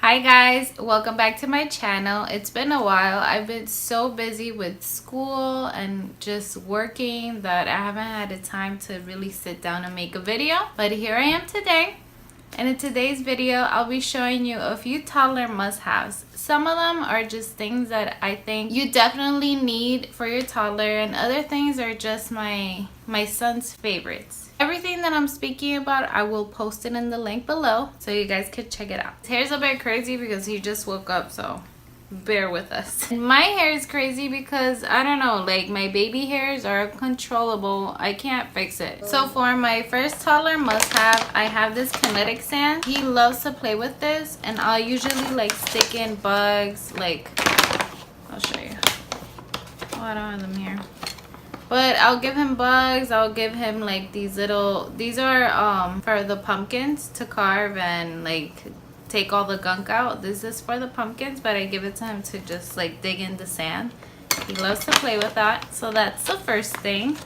Hi guys, welcome back to my channel. It's been a while. I've been so busy with school and just working that I haven't had the time to really sit down and make a video. But here I am today. And in today's video, I'll be showing you a few toddler must-haves. Some of them are just things that I think you definitely need for your toddler, and other things are just my son's favorites. Everything that I'm speaking about, I will post it in the link below so you guys can check it out. His hair's a bit crazy because he just woke up, so bear with us. My hair is crazy because I don't know, like my baby hairs are uncontrollable. I can't fix it. So for my first toddler must-have, I have this kinetic sand. He loves to play with this, and I'll usually like stick in bugs. Like, I'll show you. Oh, I don't have them here. But I'll give him bugs. I'll give him like these little, these are for the pumpkins to carve and like take all the gunk out. This is for the pumpkins, but I give it to him to just like dig in the sand. He loves to play with that. So that's the first thing.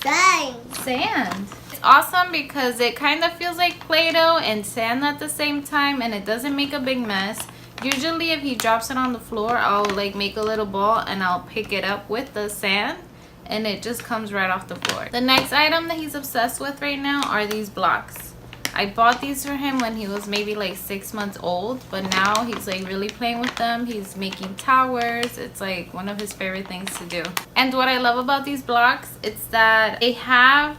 Sand. It's awesome because it kind of feels like Play-Doh and sand at the same time, and it doesn't make a big mess. Usually if he drops it on the floor, I'll like make a little ball and I'll pick it up with the sand, and it just comes right off the floor. The next item that he's obsessed with right now are these blocks. I bought these for him when he was maybe like 6 months old, but now he's like really playing with them. He's making towers. It's like one of his favorite things to do. And what I love about these blocks, it's that they have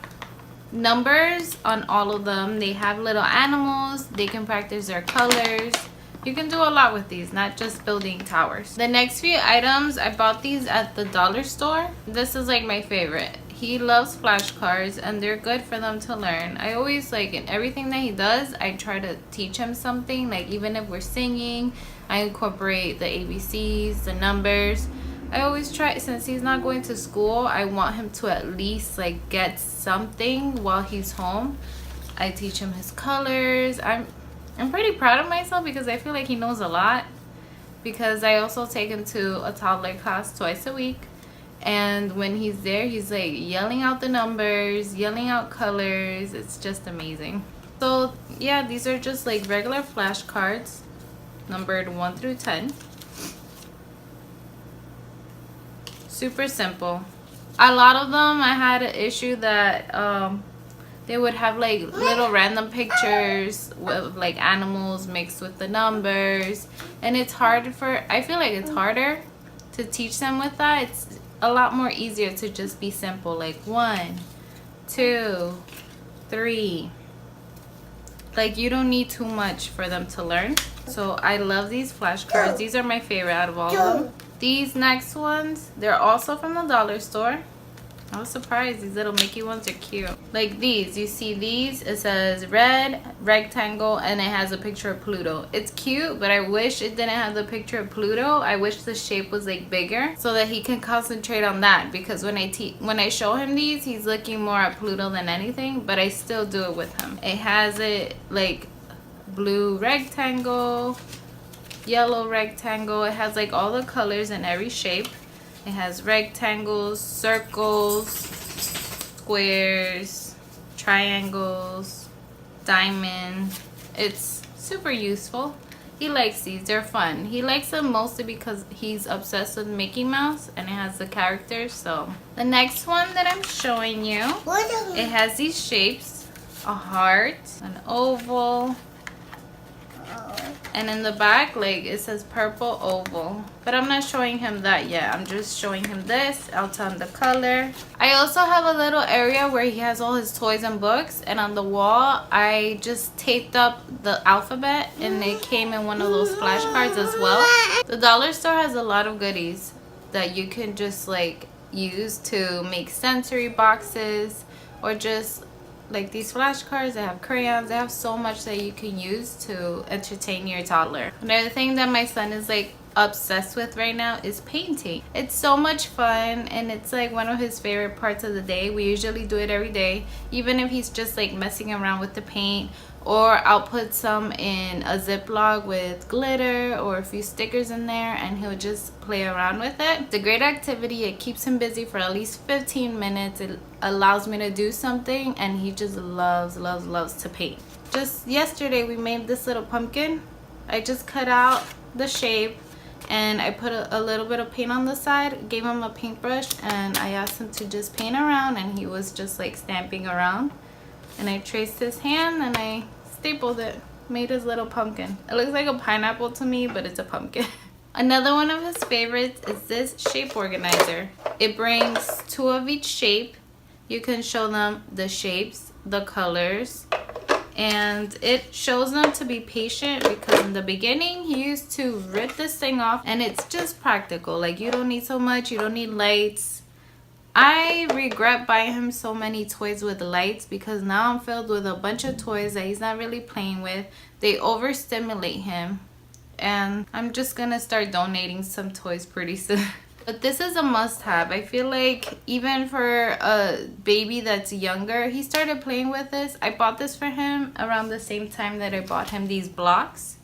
numbers on all of them. They have little animals. They can practice their colors. You can do a lot with these, not just building towers. The next few items, I bought these at the dollar store. This is like my favorite. He loves flashcards and they're good for them to learn. I always like, in everything that he does, I try to teach him something. Like even if we're singing, I incorporate the ABCs, the numbers. I always try, since he's not going to school, I want him to at least like get something while he's home. I teach him his colors. I'm pretty proud of myself because I feel like he knows a lot, because I also take him to a toddler class twice a week, and when he's there, he's like yelling out the numbers, yelling out colors. It's just amazing. So yeah, these are just like regular flashcards numbered 1 through 10. Super simple. A lot of them I had an issue that they would have like little random pictures with like animals mixed with the numbers, and it's hard for, I feel like it's harder to teach them with that. It's a lot more easier to just be simple, like 1, 2, 3. Like you don't need too much for them to learn. So I love these flashcards. These are my favorite out of all of them. These next ones, they're also from the dollar store. I was surprised. These little Mickey ones are cute. Like these, you see these, it says red rectangle and it has a picture of Pluto. It's cute, but I wish it didn't have the picture of Pluto. I wish the shape was like bigger so that he can concentrate on that, because when I show him these, he's looking more at Pluto than anything, but I still do it with him. It has it like blue rectangle, yellow rectangle. It has like all the colors in every shape. It has rectangles, circles, squares, triangles, diamond. It's super useful. He likes these. They're fun. He likes them mostly because he's obsessed with Mickey Mouse and it has the characters. So the next one that I'm showing you, it has these shapes: a heart, an oval, and in the back, like it says purple oval. But I'm not showing him that yet. I'm just showing him this. I'll tell him the color. I also have a little area where he has all his toys and books, and on the wall I just taped up the alphabet, and it came in one of those flashcards as well. The dollar store has a lot of goodies that you can just like use to make sensory boxes, or just like these flashcards. They have crayons. They have so much that you can use to entertain your toddler. Another thing that my son is like obsessed with right now is painting. It's so much fun, and it's like one of his favorite parts of the day. We usually do it every day, even if he's just like messing around with the paint, or I'll put some in a Ziploc with glitter or a few stickers in there, and he'll just play around with it. It's a great activity. It keeps him busy for at least 15 minutes. It allows me to do something, and he just loves to paint. Just yesterday we made this little pumpkin I just cut out the shape and I put a little bit of paint on the side, gave him a paintbrush, and I asked him to just paint around, and he was just like stamping around. And I traced his hand and I stapled it, made his little pumpkin. It looks like a pineapple to me, but it's a pumpkin. Another one of his favorites is this shape organizer. It brings 2 of each shape. You can show them the shapes, the colors, and it shows them to be patient, because in the beginning he used to rip this thing off, and it's just practical. Like, you don't need so much, you don't need lights. I regret buying him so many toys with lights, because now I'm filled with a bunch of toys that he's not really playing with. They overstimulate him, and I'm just gonna start donating some toys pretty soon. But this is a must-have. I feel like even for a baby that's younger, he started playing with this. I bought this for him around the same time that I bought him these blocks.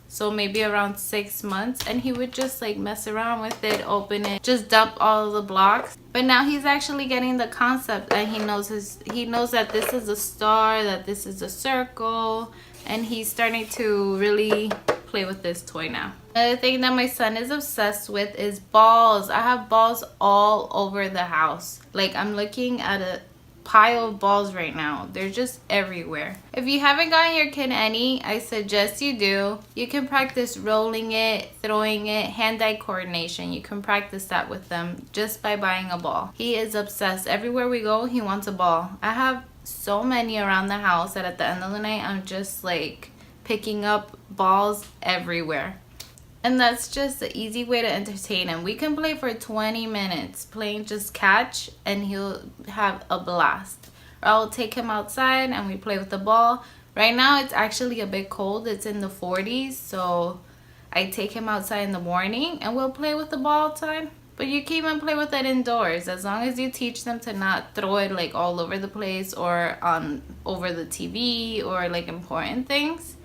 So maybe around 6 months, and he would just like mess around with it, open it, just dump all of the blocks. But now he's actually getting the concept, and he knows that this is a star, that this is a circle, and he's starting to really play with this toy now. Another thing that my son is obsessed with is balls. I have balls all over the house. Like, I'm looking at a pile of balls right now. They're just everywhere. If you haven't gotten your kid any, I suggest you do. You can practice rolling it, throwing it, hand-eye coordination. You can practice that with them just by buying a ball. He is obsessed. Everywhere we go, he wants a ball. I have so many around the house that at the end of the night, I'm just like picking up balls everywhere. And that's just the easy way to entertain him. We can play for 20 minutes playing just catch, and he'll have a blast. Or I'll take him outside and we play with the ball. Right now it's actually a bit cold. It's in the 40s, so I take him outside in the morning and we'll play with the ball outside. But you can even play with it indoors, as long as you teach them to not throw it like all over the place or on over the TV or like important things.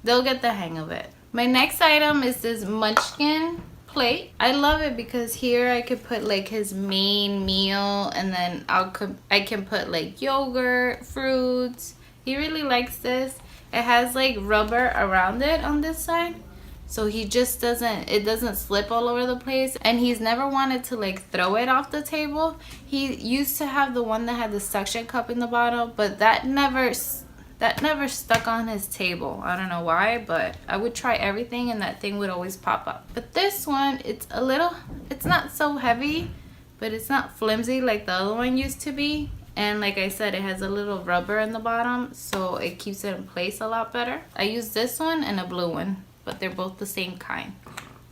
They'll get the hang of it. My next item is this Munchkin plate. I love it because here I could put like his main meal, and then I can put like yogurt, fruits. He really likes this. It has like rubber around it on this side, so he just it doesn't slip all over the place, and he's never wanted to like throw it off the table. He used to have the one that had the suction cup in the bottom, but that never stuck on his table. I don't know why, but I would try everything and that thing would always pop up. But this one, it's not so heavy, but it's not flimsy like the other one used to be. And like I said, it has a little rubber in the bottom, so it keeps it in place a lot better. I use this one and a blue one, but they're both the same kind.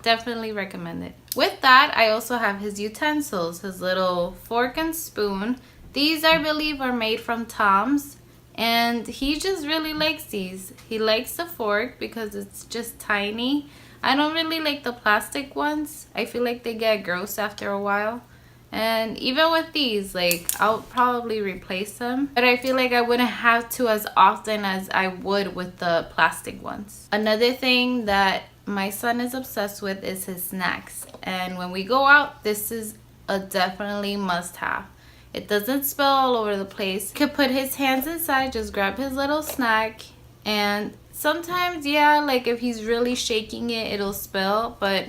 Definitely recommend it. With that, I also have his utensils, his little fork and spoon. These, I believe, are made from Tom's. And he just really likes these. He likes the fork because it's just tiny. I don't really like the plastic ones. I feel like they get gross after a while. And even with these, like, I'll probably replace them. But I feel like I wouldn't have to as often as I would with the plastic ones. Another thing that my son is obsessed with is his snacks. And when we go out, this is a definitely must-have. It doesn't spill all over the place. He could put his hands inside, just grab his little snack, and sometimes, yeah, like if he's really shaking it, it'll spill, but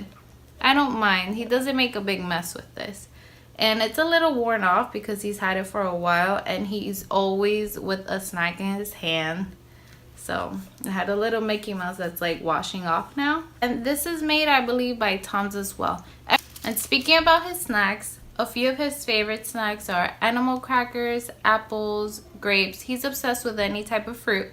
I don't mind. He doesn't make a big mess with this. And it's a little worn off because he's had it for a while, and he's always with a snack in his hand. So I had a little Mickey Mouse that's like washing off now. And this is made, I believe, by Tom's as well. And speaking about his snacks, a few of his favorite snacks are animal crackers, apples, grapes. He's obsessed with any type of fruit.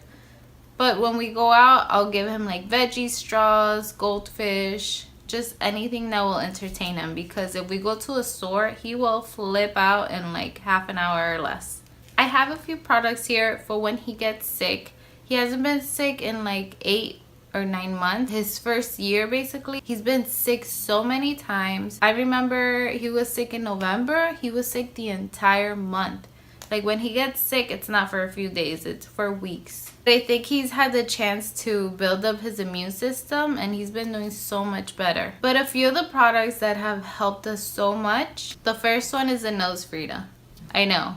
But when we go out, I'll give him like veggie straws, goldfish, just anything that will entertain him. Because if we go to a store, he will flip out in like half an hour or less. I have a few products here for when he gets sick. He hasn't been sick in like 8 or 9 months. His first year, basically. He's been sick so many times. I remember he was sick in November. He was sick the entire month. Like, when he gets sick, it's not for a few days, it's for weeks. I think he's had the chance to build up his immune system, and he's been doing so much better. But a few of the products that have helped us so much, the first one is the nose Frida. I know.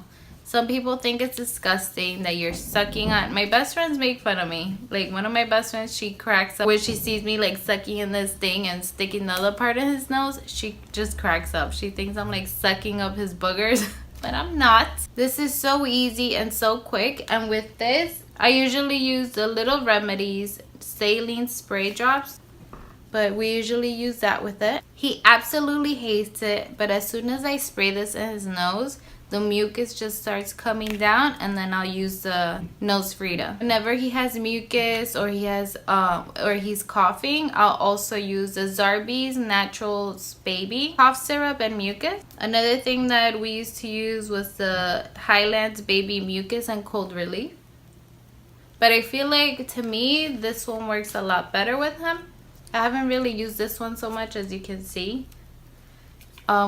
Some people think it's disgusting that you're sucking on. My best friends make fun of me. Like, one of my best friends, she cracks up when she sees me like sucking in this thing and sticking the other part in his nose. She just cracks up. She thinks I'm like sucking up his boogers, but I'm not. This is so easy and so quick. And with this, I usually use the Little Remedies saline spray drops, but we usually use that with it. He absolutely hates it, but as soon as I spray this in his nose, the mucus just starts coming down, and then I'll use the nose Frida. Whenever he has mucus or he has or he's coughing, I'll also use the Zarbee's Naturals Baby cough syrup and mucus. Another thing that we used to use was the Highlands Baby Mucus and Cold Relief. But I feel like, to me, this one works a lot better with him. I haven't really used this one so much, as you can see.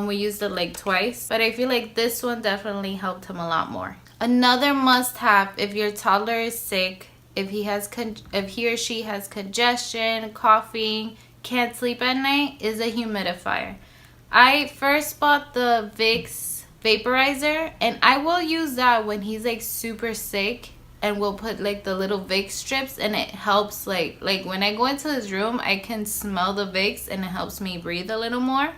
We used it like twice, but I feel like this one definitely helped him a lot more. Another must-have if your toddler is sick, if he or she has congestion, coughing, can't sleep at night, is a humidifier. I first bought the Vicks vaporizer, and I will use that when he's like super sick, and we'll put like the little Vicks strips, and it helps like when I go into his room, I can smell the Vicks and it helps me breathe a little more.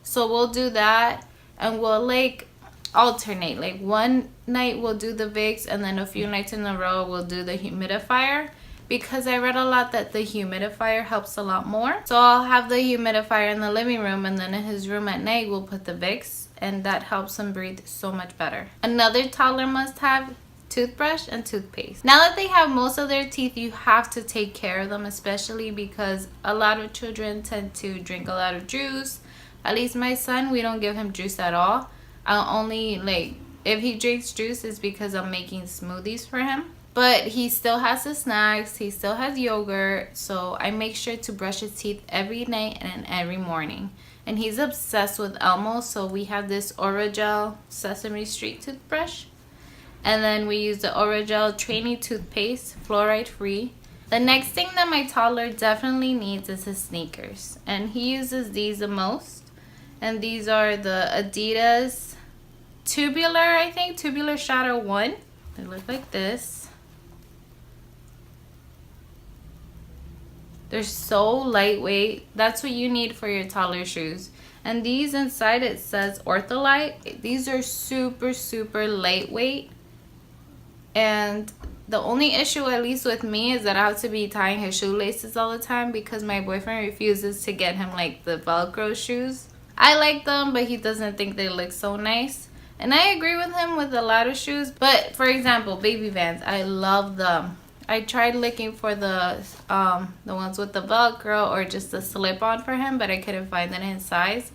So we'll do that, and we'll like alternate. Like one night we'll do the Vicks, and then a few nights in a row we'll do the humidifier, because I read a lot that the humidifier helps a lot more. So I'll have the humidifier in the living room, and then in his room at night we'll put the Vicks, and that helps him breathe so much better. Another toddler must have: toothbrush and toothpaste. Now that they have most of their teeth, you have to take care of them, especially because a lot of children tend to drink a lot of juice. At least my son, we don't give him juice at all. I'll only, like, if he drinks juice, it's because I'm making smoothies for him. But he still has the snacks, he still has yogurt, so I make sure to brush his teeth every night and every morning. And he's obsessed with Elmo, so we have this Orajel Sesame Street toothbrush. And then we use the Orajel Trainee toothpaste, fluoride free. The next thing that my toddler definitely needs is his sneakers. And he uses these the most. And these are the Adidas Tubular Shadow 1. They look like this. They're so lightweight. That's what you need for your toddler shoes. And these, inside it says Ortholite. These are super, super lightweight. And the only issue, at least with me, is that I have to be tying his shoelaces all the time, because my boyfriend refuses to get him like the Velcro shoes. I like them, but he doesn't think they look so nice. And I agree with him with a lot of shoes. But for example, baby Vans, I love them. I tried looking for the ones with the Velcro or just the slip-on for him, but I couldn't find it in his size.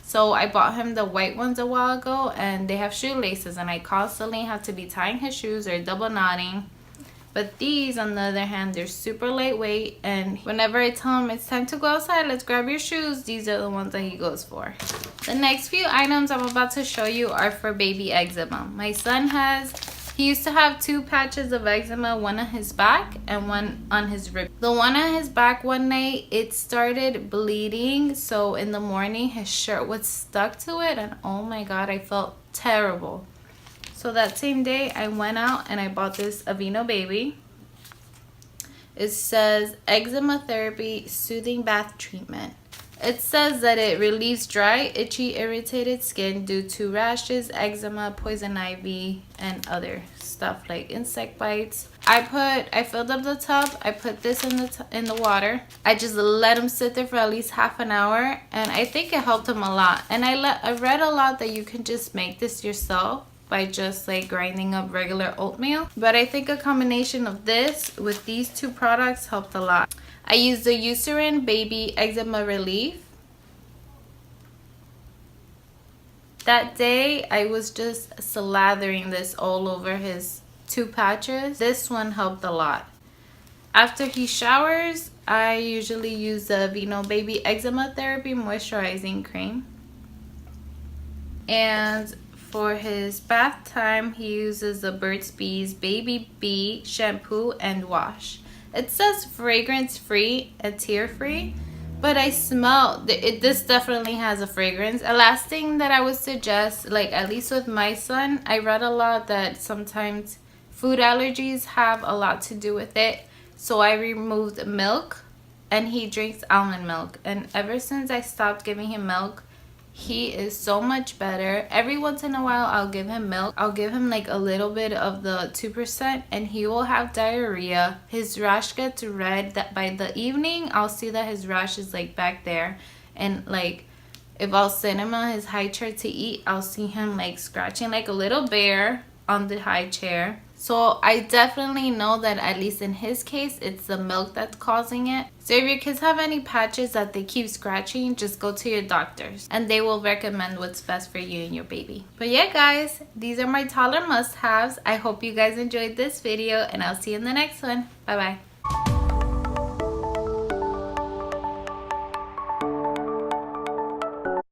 So I bought him the white ones a while ago, and they have shoelaces, and I constantly have to be tying his shoes or double knotting. But these, on the other hand, they're super lightweight, and whenever I tell him it's time to go outside, let's grab your shoes, these are the ones that he goes for. The next few items I'm about to show you are for baby eczema. My son he used to have 2 patches of eczema, one on his back and one on his rib. The one on his back, one night, it started bleeding, so in the morning his shirt was stuck to it, and oh my god, I felt terrible. So that same day, I went out and I bought this Aveeno Baby. It says Eczema Therapy Soothing Bath Treatment. It says that it relieves dry, itchy, irritated skin due to rashes, eczema, poison ivy, and other stuff like insect bites. I filled up the tub. I put this in the water. I just let him sit there for at least half an hour, and I think it helped him a lot. And I read a lot that you can just make this yourself by just like grinding up regular oatmeal, but I think a combination of this with these 2 products helped a lot. I used the Eucerin Baby Eczema Relief. That day I was just slathering this all over his 2 patches. This one helped a lot. After he showers, I usually use the Aveeno Baby Eczema Therapy Moisturizing Cream. And for his bath time, he uses the Burt's Bees Baby Bee Shampoo and Wash. It says fragrance free and tear free, But I smell this definitely has a fragrance. A last thing that I would suggest, like at least with my son, I read a lot that sometimes food allergies have a lot to do with it. So I removed milk, and he drinks almond milk. And ever since I stopped giving him milk, he is so much better. Every once in a while I'll give him milk. I'll give him like a little bit of the 2%, and he will have diarrhea. His rash gets red. That by the evening I'll see that his rash is like back there, and like if I'll send him on his high chair to eat, I'll see him like scratching like a little bear on the high chair. So I definitely know that at least in his case, it's the milk that's causing it. So if your kids have any patches that they keep scratching, just go to your doctors and they will recommend what's best for you and your baby. But yeah, guys, these are my toddler must-haves. I hope you guys enjoyed this video, and I'll see you in the next one. Bye bye.